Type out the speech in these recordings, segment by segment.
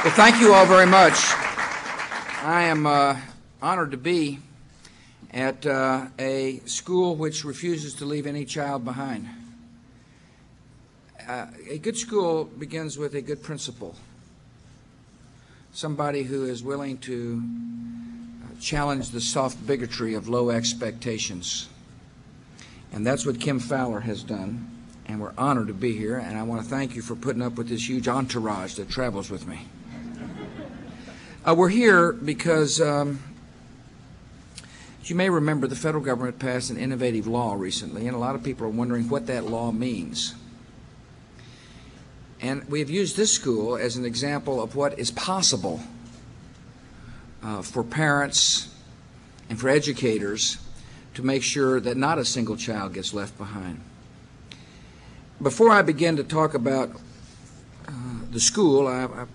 Well, thank you all very much. I am honored to be at a school which refuses to leave any child behind. A good school begins with a good principal, somebody who is willing to challenge the soft bigotry of low expectations. And that's what Kim Fowler has done, and we're honored to be here, and I want to thank you for putting up with this huge entourage that travels with me. We're here because, as you may remember, the federal government passed an innovative law recently, and a lot of people are wondering what that law means. And we have used this school as an example of what is possible for parents and for educators to make sure that not a single child gets left behind. Before I begin to talk about the school, I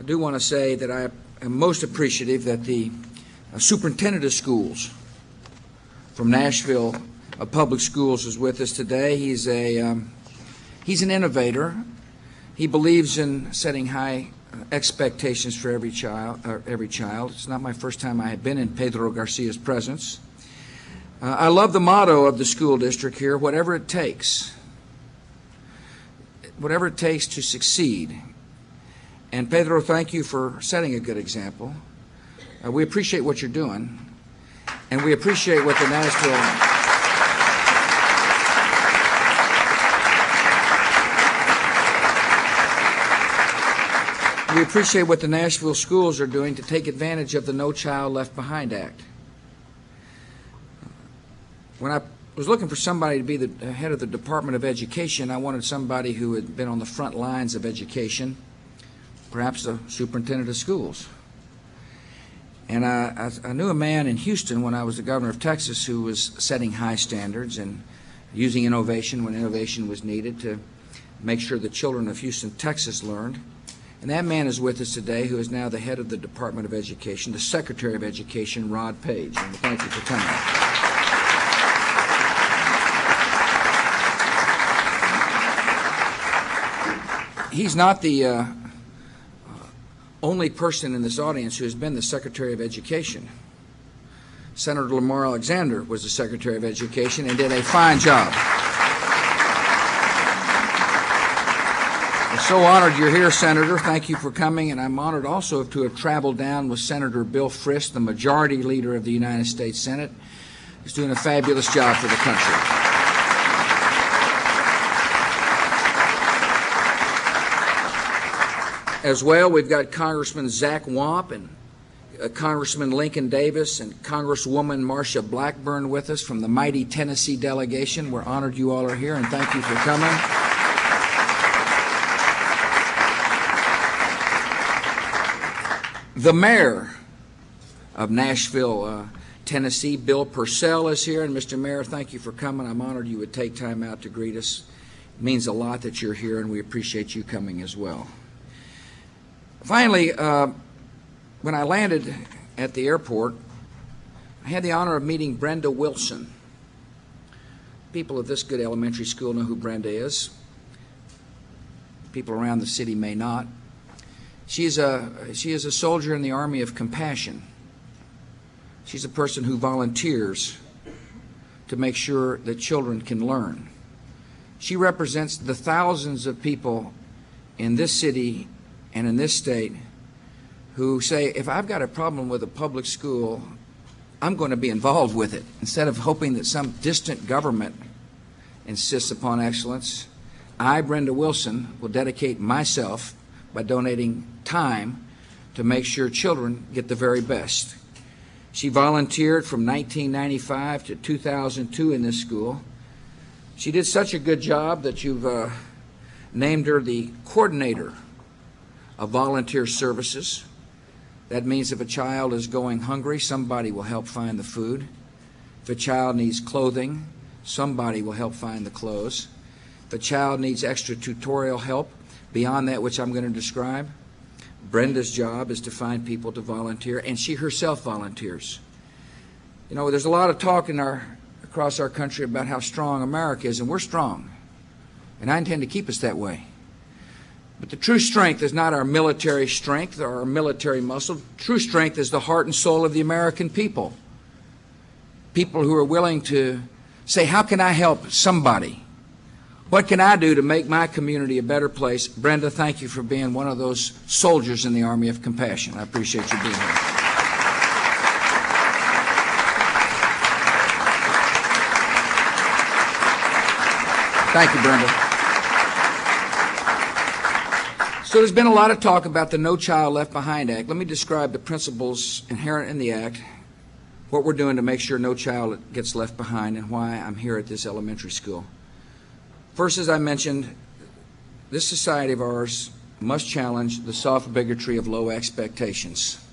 do want to say that I am most appreciative that the superintendent of schools from Nashville Public Schools is with us today. He's an innovator. He believes in setting high expectations for every child. It's not my first time I have been in Pedro Garcia's presence. I love the motto of the school district here: whatever it takes to succeed. And Pedro, thank you for setting a good example. We appreciate what you're doing, and we appreciate what the Nashville schools are doing to take advantage of the No Child Left Behind Act. When I was looking for somebody to be the head of the Department of Education, I wanted somebody who had been on the front lines of education, perhaps the superintendent of schools. And I knew a man in Houston when I was the governor of Texas who was setting high standards and using innovation when innovation was needed to make sure the children of Houston, Texas learned. And that man is with us today, who is now the head of the Department of Education, the Secretary of Education, Rod Page. And thank you for coming. He's not the only person in this audience who has been the Secretary of Education. Senator Lamar Alexander was the Secretary of Education and did a fine job. I'm so honored you're here, Senator. Thank you for coming, and I'm honored also to have traveled down with Senator Bill Frist, the Majority Leader of the United States Senate, who's doing a fabulous job for the country. As well, we've got Congressman Zach Wamp and Congressman Lincoln Davis and Congresswoman Marsha Blackburn with us from the mighty Tennessee delegation. We're honored you all are here, and thank you for coming. The mayor of Nashville, Tennessee, Bill Purcell, is here. And Mr. Mayor, thank you for coming. I'm honored you would take time out to greet us. It means a lot that you're here, and we appreciate you coming as well. Finally, when I landed at the airport, I had the honor of meeting Brenda Wilson. People of this good elementary school know who Brenda is. People around the city may not. She is a soldier in the Army of Compassion. She's a person who volunteers to make sure that children can learn. She represents the thousands of people in this city and in this state who say, if I've got a problem with a public school, I'm going to be involved with it. Instead of hoping that some distant government insists upon excellence, I, Brenda Wilson, will dedicate myself by donating time to make sure children get the very best. She volunteered from 1995 to 2002 in this school. She did such a good job that you've named her the coordinator of volunteer services. That means if a child is going hungry, somebody will help find the food. If a child needs clothing, somebody will help find the clothes. If a child needs extra tutorial help beyond that which I'm going to describe, Brenda's job is to find people to volunteer, and she herself volunteers. You know, there's a lot of talk across our country about how strong America is, and we're strong, and I intend to keep us that way. But the true strength is not our military strength or our military muscle. True strength is the heart and soul of the American people. People who are willing to say, how can I help somebody? What can I do to make my community a better place? Brenda, thank you for being one of those soldiers in the Army of Compassion. I appreciate you being here. Thank you, Brenda. So there's been a lot of talk about the No Child Left Behind Act. Let me describe the principles inherent in the act, what we're doing to make sure no child gets left behind, and why I'm here at this elementary school. First, as I mentioned, this society of ours must challenge the soft bigotry of low expectations.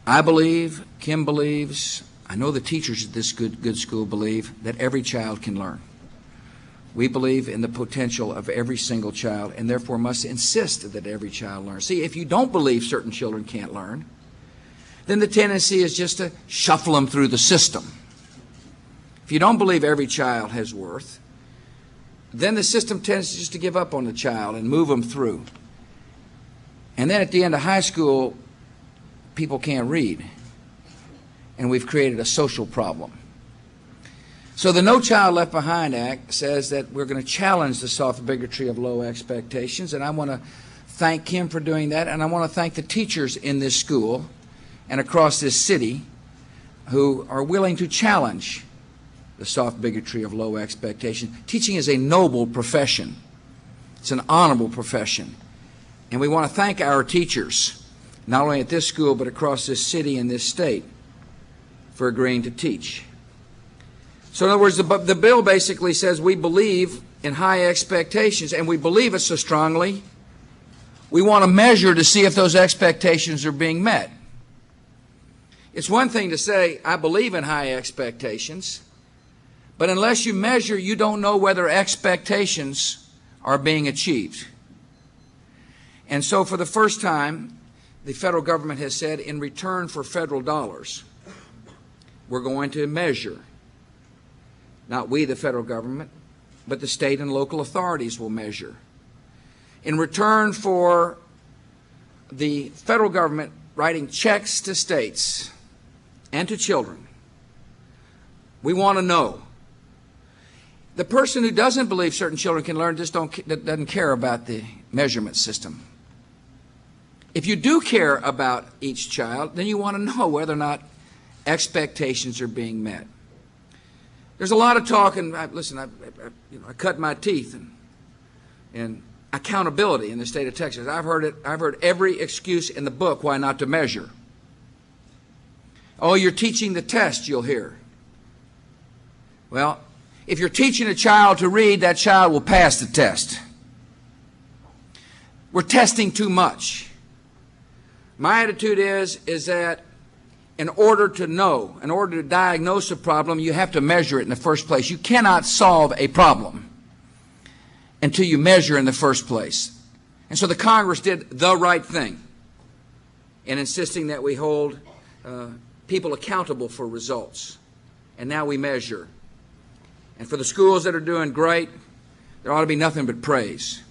I believe, Kim believes, I know the teachers at this good school believe that every child can learn. We believe in the potential of every single child and therefore must insist that every child learns. See, if you don't believe certain children can't learn, then the tendency is just to shuffle them through the system. If you don't believe every child has worth, then the system tends just to give up on the child and move them through. And then at the end of high school, people can't read. And we've created a social problem. So the No Child Left Behind Act says that we're going to challenge the soft bigotry of low expectations. And I want to thank Kim for doing that. And I want to thank the teachers in this school and across this city who are willing to challenge the soft bigotry of low expectations. Teaching is a noble profession. It's an honorable profession. And we want to thank our teachers, not only at this school, but across this city and this state, for agreeing to teach. So in other words, the bill basically says we believe in high expectations, and we believe it so strongly, we want to measure to see if those expectations are being met. It's one thing to say, I believe in high expectations, but unless you measure, you don't know whether expectations are being achieved. And so for the first time, the federal government has said, in return for federal dollars, we're going to measure. Not we, the federal government, but the state and local authorities will measure. In return for the federal government writing checks to states and to children, we want to know. The person who doesn't believe certain children can learn just doesn't care about the measurement system. If you do care about each child, then you want to know whether or not expectations are being met. There's a lot of talk, and I cut my teeth in accountability in the state of Texas. I've heard every excuse in the book why not to measure. Oh, you're teaching the test, you'll hear. Well, if you're teaching a child to read, that child will pass the test. We're testing too much. My attitude is that in order to know, in order to diagnose a problem, you have to measure it in the first place. You cannot solve a problem until you measure in the first place. And so the Congress did the right thing in insisting that we hold people accountable for results. And now we measure. And for the schools that are doing great, there ought to be nothing but praise.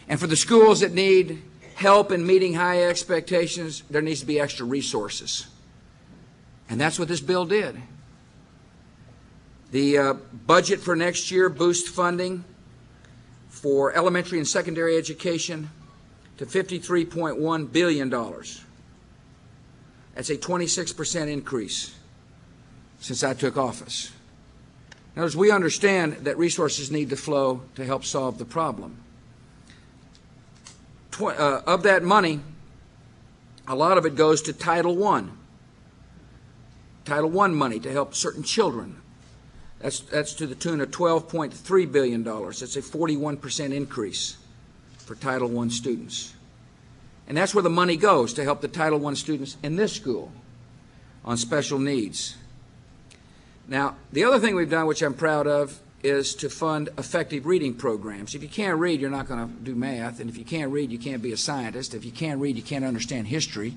And for the schools that need help in meeting high expectations, there needs to be extra resources. And that's what this bill did. The budget for next year boosts funding for elementary and secondary education to $53.1 billion. That's a 26% increase since I took office. In other words, we understand that resources need to flow to help solve the problem. Of that money, a lot of it goes to Title I. Title I money to help certain children. That's to the tune of $12.3 billion. That's a 41% increase for Title I students. And that's where the money goes, to help the Title I students in this school on special needs. Now, the other thing we've done, which I'm proud of, is to fund effective reading programs. If you can't read, you're not going to do math. And if you can't read, you can't be a scientist. If you can't read, you can't understand history.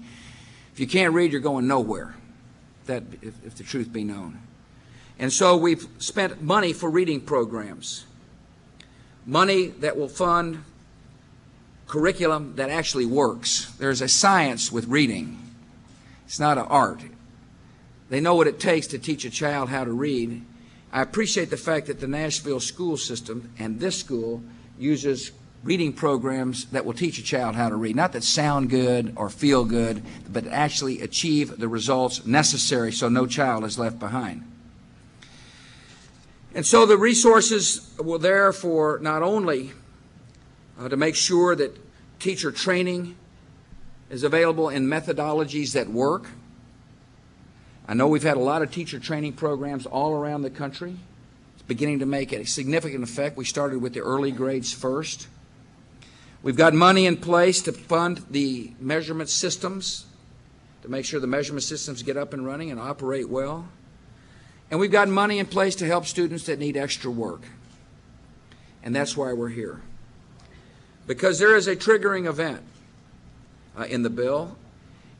If you can't read, you're going nowhere, if the truth be known. And so we've spent money for reading programs, money that will fund curriculum that actually works. There's a science with reading. It's not an art. They know what it takes to teach a child how to read. I appreciate the fact that the Nashville school system and this school uses reading programs that will teach a child how to read, not that sound good or feel good, but actually achieve the results necessary so no child is left behind. And so the resources were there for not only to make sure that teacher training is available in methodologies that work. I know we've had a lot of teacher training programs all around the country. It's beginning to make a significant effect. We started with the early grades first. We've got money in place to fund the measurement systems, to make sure the measurement systems get up and running and operate well. And we've got money in place to help students that need extra work. And that's why we're here. Because there is a triggering event in the bill,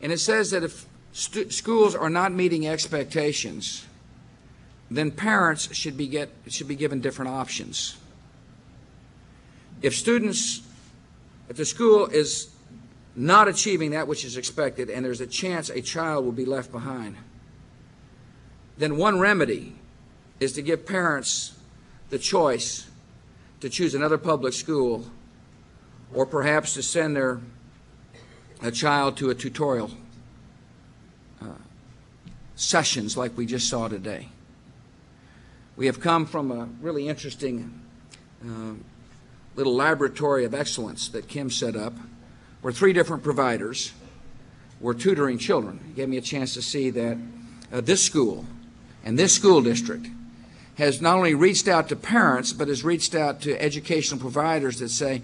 and it says that if schools are not meeting expectations, then parents should be given different options. If the school is not achieving that which is expected, and there's a chance a child will be left behind, then one remedy is to give parents the choice to choose another public school, or perhaps to send a child to a tutorial sessions like we just saw today. We have come from a really interesting little laboratory of excellence that Kim set up, where 3 different providers were tutoring children. He gave me a chance to see that this school and this school district has not only reached out to parents, but has reached out to educational providers that say,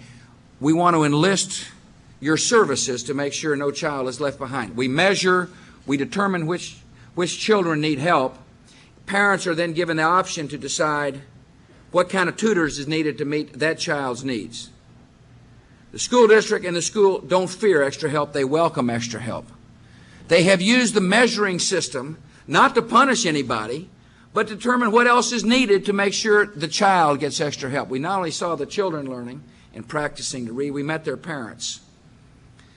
we want to enlist your services to make sure no child is left behind. We measure, we determine which children need help. Parents are then given the option to decide what kind of tutors is needed to meet that child's needs. The school district and the school don't fear extra help, they welcome extra help. They have used the measuring system not to punish anybody, but determine what else is needed to make sure the child gets extra help. We not only saw the children learning and practicing to read, we met their parents.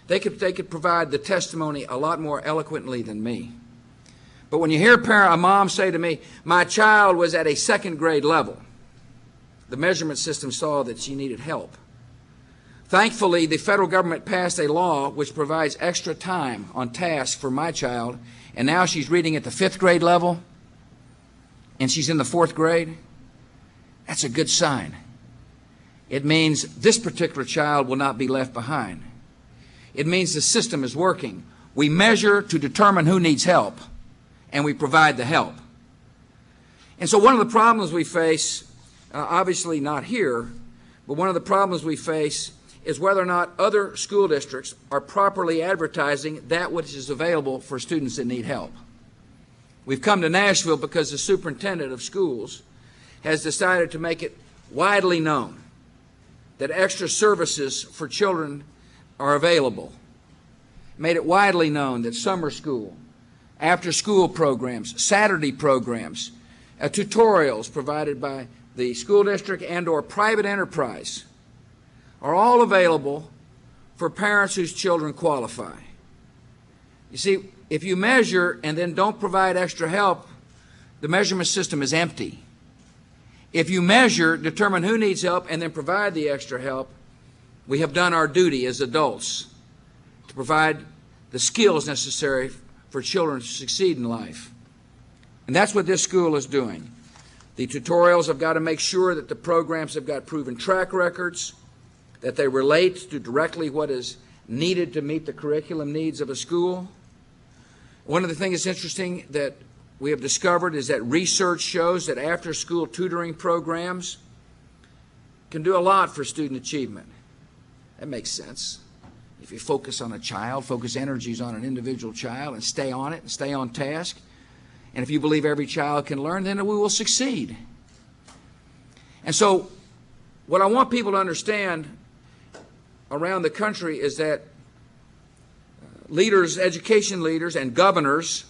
They could provide the testimony a lot more eloquently than me. But when you hear a mom say to me, my child was at a 2nd grade level, the measurement system saw that she needed help. Thankfully, the federal government passed a law which provides extra time on task for my child, and now she's reading at the 5th grade level, and she's in the 4th grade. That's a good sign. It means this particular child will not be left behind. It means the system is working. We measure to determine who needs help, and we provide the help. And so one of the problems we face, obviously not here, but one of the problems we face is whether or not other school districts are properly advertising that which is available for students that need help. We've come to Nashville because the superintendent of schools has decided to make it widely known that extra services for children are available. Made it widely known that summer school, after-school programs, Saturday programs, tutorials provided by the school district and or private enterprise are all available for parents whose children qualify. You see, if you measure and then don't provide extra help, the measurement system is empty. If you measure, determine who needs help, and then provide the extra help, we have done our duty as adults to provide the skills necessary for children to succeed in life. And that's what this school is doing. The tutorials have got to make sure that the programs have got proven track records, that they relate to directly what is needed to meet the curriculum needs of a school. One of the things that's interesting that we have discovered is that research shows that after-school tutoring programs can do a lot for student achievement. That makes sense. If you focus on a child, focus energies on an individual child and stay on it and stay on task, and if you believe every child can learn, then we will succeed. And so what I want people to understand around the country is that leaders, education leaders, and governors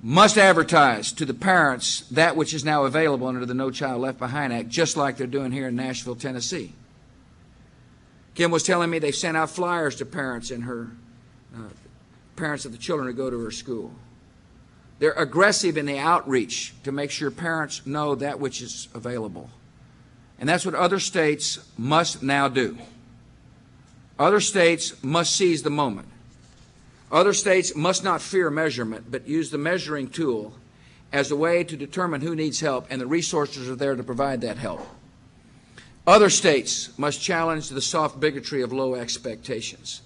must advertise to the parents that which is now available under the No Child Left Behind Act, just like they're doing here in Nashville, Tennessee. Kim was telling me they sent out flyers to parents and parents of the children who go to her school. They're aggressive in the outreach to make sure parents know that which is available. And that's what other states must now do. Other states must seize the moment. Other states must not fear measurement, but use the measuring tool as a way to determine who needs help, and the resources are there to provide that help. Other states must challenge the soft bigotry of low expectations.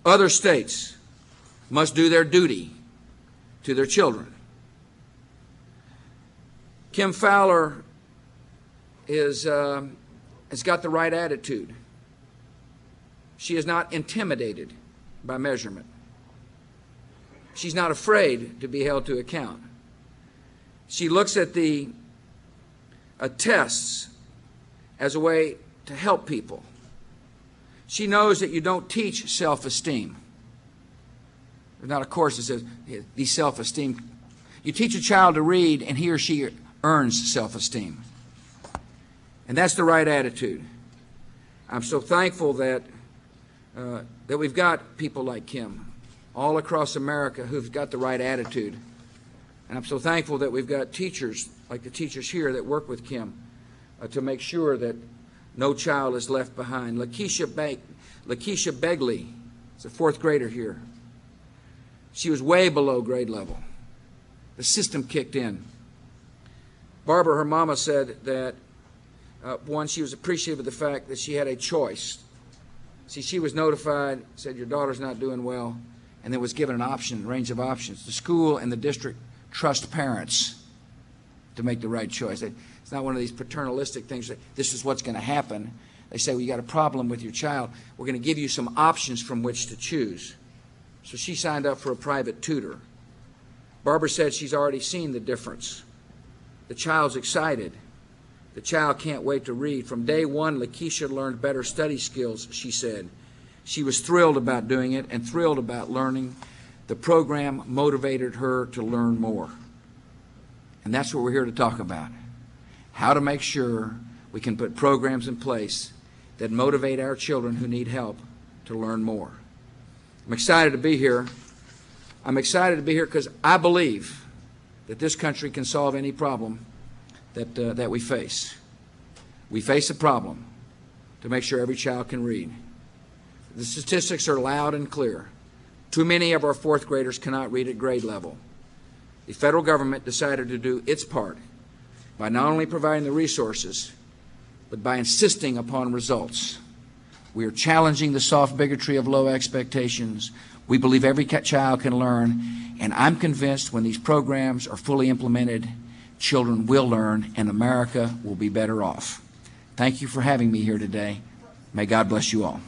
Other states must do their duty to their children. Kim Fowler has got the right attitude. She is not intimidated by measurement. She's not afraid to be held to account. She looks at the tests as a way to help people. She knows that you don't teach self-esteem. There's not a course that says these self-esteem. You teach a child to read, and he or she earns self-esteem. And that's the right attitude. I'm so thankful that we've got people like Kim all across America who've got the right attitude. And I'm so thankful that we've got teachers, like the teachers here, that work with Kim to make sure that no child is left behind. Lakeisha Begley is a fourth grader here. She was way below grade level. The system kicked in. Barbara, her mama, said that one, she was appreciative of the fact that she had a choice. See, she was notified, said your daughter's not doing well, and then was given an option, a range of options. The school and the district trust parents to make the right choice. It's not one of these paternalistic things that this is what's going to happen. They say, well, you got a problem with your child. We're going to give you some options from which to choose. So she signed up for a private tutor. Barbara said she's already seen the difference. The child's excited. The child can't wait to read. From day one, Lakeisha learned better study skills, she said. She was thrilled about doing it and thrilled about learning. The program motivated her to learn more. And that's what we're here to talk about. How to make sure we can put programs in place that motivate our children who need help to learn more. I'm excited to be here. I'm excited to be here because I believe that this country can solve any problem that we face. We face a problem to make sure every child can read. The statistics are loud and clear. Too many of our fourth graders cannot read at grade level. The federal government decided to do its part by not only providing the resources, but by insisting upon results. We are challenging the soft bigotry of low expectations. We believe every child can learn, and I'm convinced when these programs are fully implemented, children will learn and America will be better off. Thank you for having me here today. May God bless you all.